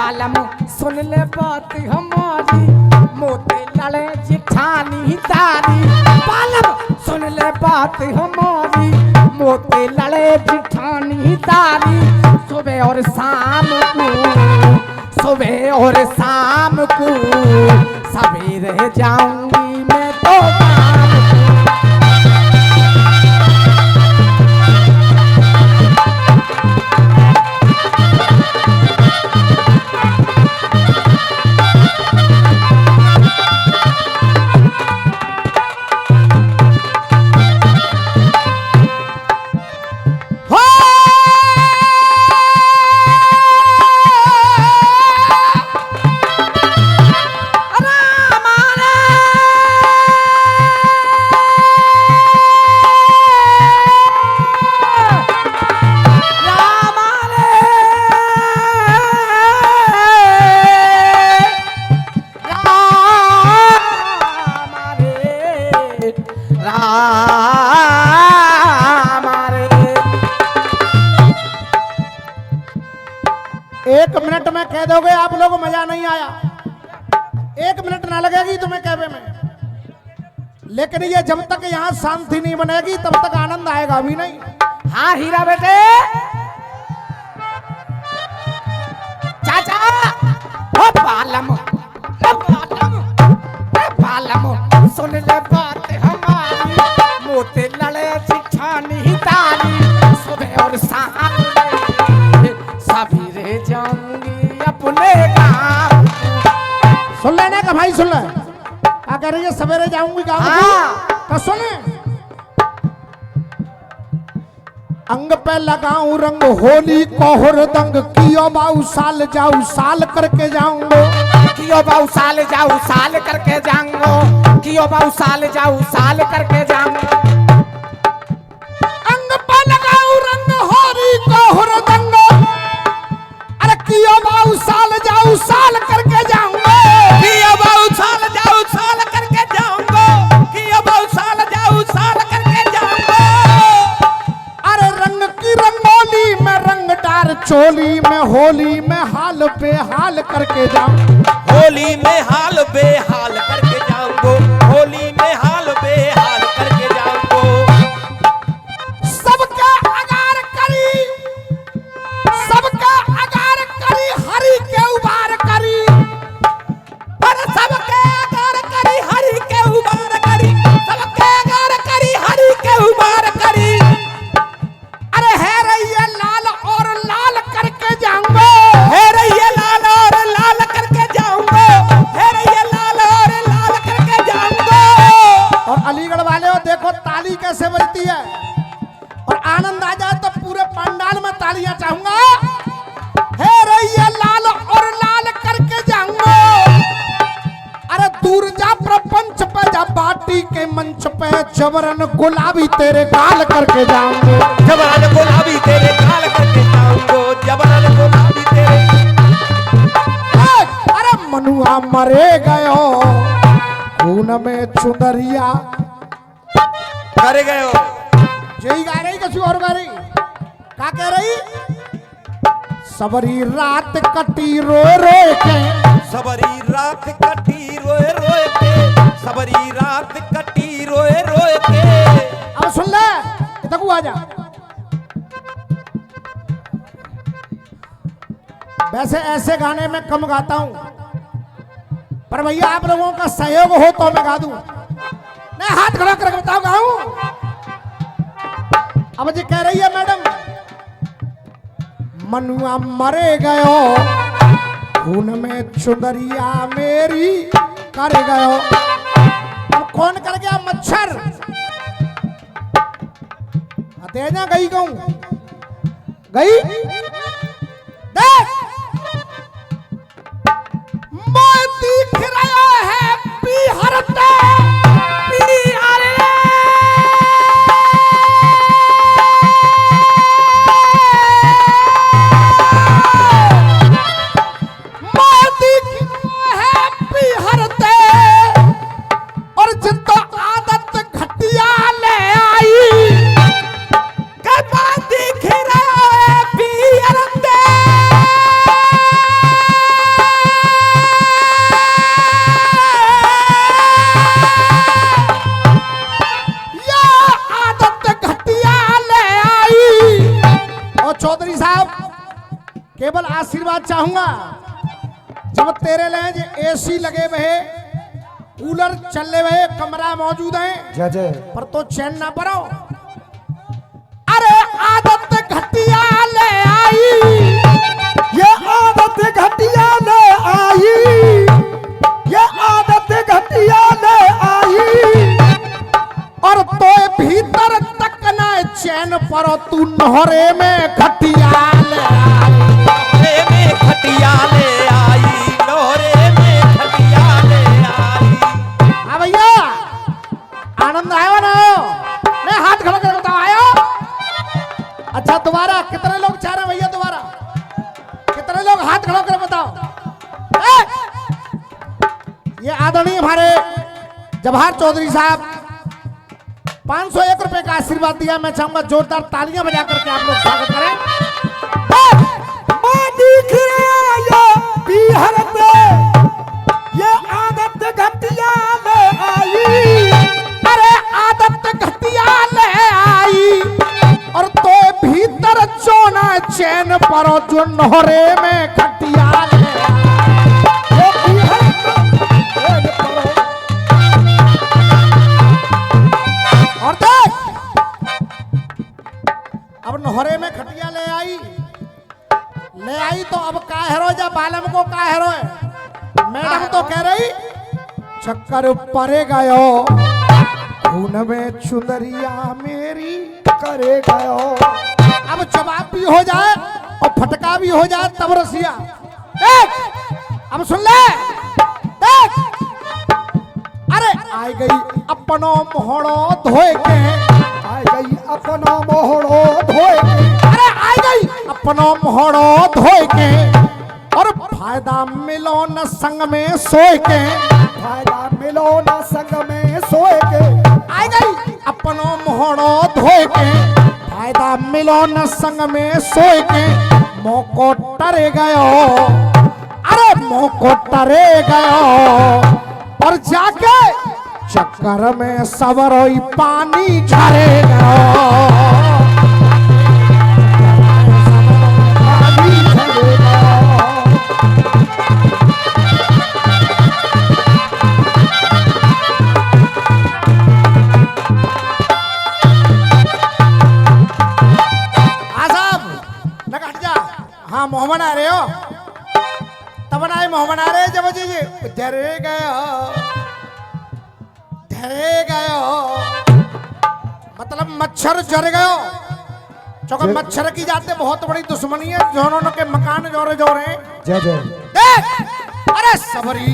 बालम सुन ले बात हमारी मोते लड़े जिठानी तारी बालम सुन ले बात हमारी मोते लड़े जिठानी तारी सुबह और शाम को सुबह और शाम को सवेरे जाऊंगी मैं तो एक मिनट में कह दोगे आप लोगों को मजा नहीं आया, एक मिनट ना लगेगी तुम्हें कहने में, लेकिन ये जब तक यहाँ शांति नहीं बनेगी तब तक आनंद आएगा भी नहीं। हाँ हीरा बेटे चाचा ओ बालम सुन ले बात हमारी मोते लड़े चिठानी तारी सुबह और शाम सवेरे जाऊंगी अपने गाँव। सुन लेने का भाई, सुन ले क्या कह रही है, सवेरे जाऊंगी गाँव। तो सुने, अंग पे लगाऊं रंग होली कोहर दंग कियो बाऊ साल जाऊ साल करके जाऊंगो कियो बाऊ साल जाऊ साल करके जाऊंगो कियो बाऊ साल जाऊ साल करके जाऊंगो। अंग पे लगाऊं रंग होली कोहर दंग अरे कियो बाऊ साल जाऊ साल करके जाऊंगो कियो बाऊ साल जाऊ साल करके जाऊंगो कियो बाऊ साल जाऊ साल करके जाऊंगो। अरे रंग की रंगोली में रंग डार चोली में होली में हाल बेहाल करके जाऊं होली में हाल बेहाल करके जाऊंगो होली में हाल बेहाल करके जाऊंगो। सबका अगार करी हरि के उबार करी पर सबके अगार करी हरि के उबार करी सबके अगार करी हरि के उबार करी। अरे है रैया लाल और लाल करके जाऊंगा है रैया लाल और लाल करके जाऊंगा है रैया लाल और लाल करके जाऊंगा। और अलीगढ़ वाले हो देखो ताली कैसे बजती है और आनंद आ जाए तो पूरे पंडाल में तालियां चाहूंगा। है रैया लाल और लाल करके जाऊंगा। अरे दूर जा प्रपंच पे जा बाटी के मंच पे जबरन गुलाबी तेरे गाल करके जाऊंगे जबरन गुलाबी तेरे गाल करके जाऊंगो जबरन गुलाबी तेरे। अरे मनुआ मरे गयो खून में चुनरिया करे गयो यही गा रही कछु और गा रही क्या कह रही। सबरी रात कटी रोए रोए के सबरी रात कटी रोए रोए के सबरी रात कटी रोए रोए के। अब सुन ले तक आ जा। वैसे ऐसे गाने में कम गाता हूं पर भैया आप लोगों का सहयोग हो तो मैं गा दूं। नहीं हाथ खड़ा करके बताओ गाऊं। अब जी कह रही है मैडम मनुआ मरे गयो खून में चुंदरिया मेरी कर गयो। अब कौन कर गया मच्छर देना गई कहूं गई देख मैं दिख रहा है बिहरते बिहारे मैं दिख रहा है बिहरते और जितना आदत घटिया ले आई दिख रहा है पिया केवल आशीर्वाद चाहूंगा। जब तेरे लिए एसी लगे हुए, कूलर चले हुए, कमरा मौजूद है, जय जय। पर तो चैन ना पड़ो। अरे आदत घटिया ले आई, ये आदत घटिया ले आई, ये आदत घटिया ले आई, और तो भीतर तक ना चैन पड़ो, तू नहरे में घटिया ले आई। नोरे में खटिया ले आई, नोरे में खटिया ले आई। हाँ भैया, आनंद आया ना? मैं हाथ खड़ा कर बताओ, आयो? अच्छा दोबारा कितने लोग चाह रहे हैं भैया? दोबारा कितने लोग हाथ खड़ा कर बताओ? ये आदरणीय हमारे जवाहर चौधरी साहब 501 रुपए का आशीर्वाद दिया। मैं चाहूंगा जोरदार तालियां बजा करके आप लोग स्वागत करें। दिख रहा बिहार में ये आदत घटिया ले आई, अरे आदत घटिया ले आई, और तो भीतर चोना चैन परो, जो नहरे में घटिया ले आई। ये बिहार में परो। और देख, अब नहरे में खटिया ले आई तो अब का हेरो जा बालम को का हेरो है? मैडम तो कह रही चक्कर परे गयो, खून में चुनरिया मेरी करे गयो। अब जवाब भी हो जाए और फटका भी हो जाए तब रसिया। देख, अब सुन ले, देख, अरे आई गई अपनो मोहड़ो धोए के, आ गई अपना मोहड़ो धोए के, अरे आई गई अपनो मोहड़ो धोए के, और फायदा मिलो न संग में सोए के, फायदा मिलो न संग में सोए के। आई गई अपनो मोहड़ो धोए के, फायदा मिलो न संग में सोए के, मोको टरे गयो, अरे मोको टरे गयो, और जाके चक्कर में सवरोई पानी झरे गयो। हाँ मोहम्मद आ रहे हो, तब ना मोहम्मद आ रहे जब जी धरे गयो, धरे गयो, मतलब मच्छर जर गयो। चौका मच्छर की जाते बहुत बड़ी दुश्मनी है, जोनों के मकान जोरे जोरे। जय जय। देख, अरे सबरी,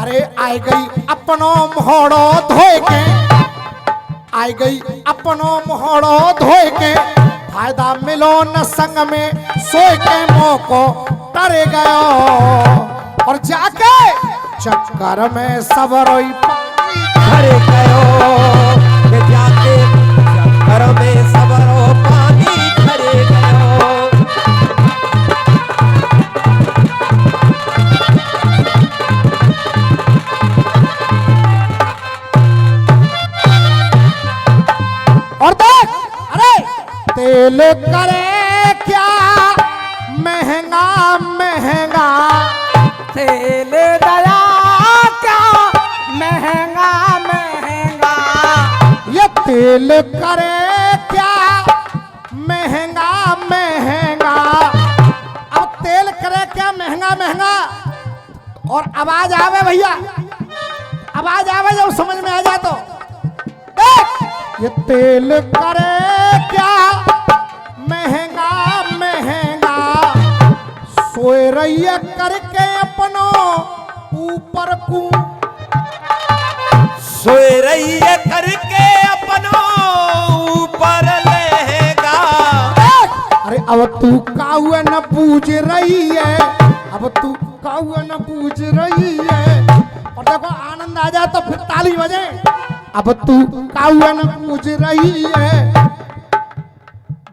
अरे आई गई अपनो मोहड़ो धोए के, आई गई अपनो मोहड़ो धोए के, फायदा मिलो न संग में सोए के, मोको टरे गयो, और जाके चक्कर में सबरोई पानी झरे गयो, ये जाके चक्कर में सबरो पानी झरे गयो। और देख, अरे तेल करे क्या महंगा महंगा, तेल दया क्या महंगा महंगा, ये तेल करे क्या महंगा महंगा। अब तेल करे क्या महंगा महंगा, और आवाज आवे भैया, आवाज आवे जब समझ में आ जाए तो। देख, ये तेल करे क्या महंगा महंगा, सोए रहिए करके अपनो ऊपर को, सोए रही है करके अपनो ऊपर लहेगा। अरे अब तू काहुए न पूछ रही है, अब तू काहुए न पूछ रही है, और देखो आनंद आ जाए तो फिर ताली बजे। अब तू काहुए न पूछ रही है,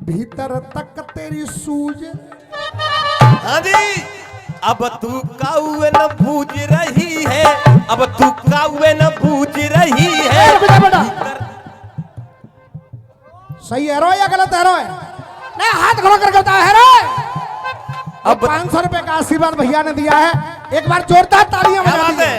भीतर तक तेरी सूझ, हाँ जी। अब तू काउए न बूझ रही है, अब तू काउए न बूझ रही है। बेटा बेटा सही है रो या गलत है रो है? नहीं हाथ खड़ा करके बताओ है रो। अब 500 रुपए का आशीर्वाद भैया ने दिया है, एक बार जोरदार तालियां क्या बजा बात दीजिए। है?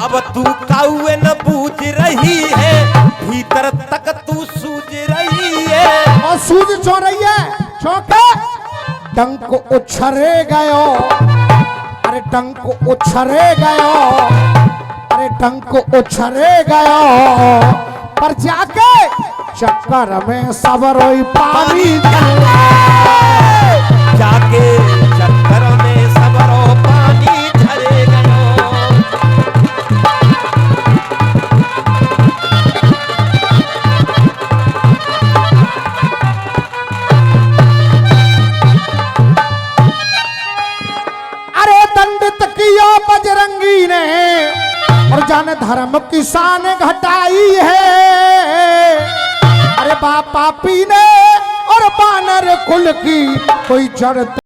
अब तू काउए न बूझ रही है, भीतर तक तू सूझ रही है। और सूझ चो रही है, चौके डंक उछरे गयो, अरे डंक उछरे गयो, अरे डंक उछरे गयो, पर जाके चक्कर में सबरोई पानी जाके चक्कर में सबरो पानी झरे गयो। अरे दंडित किया बजरंगी ने, और जाने धर्म की शान घटाई है। अरे बाप पापी ने और बानर कुल की कोई जड़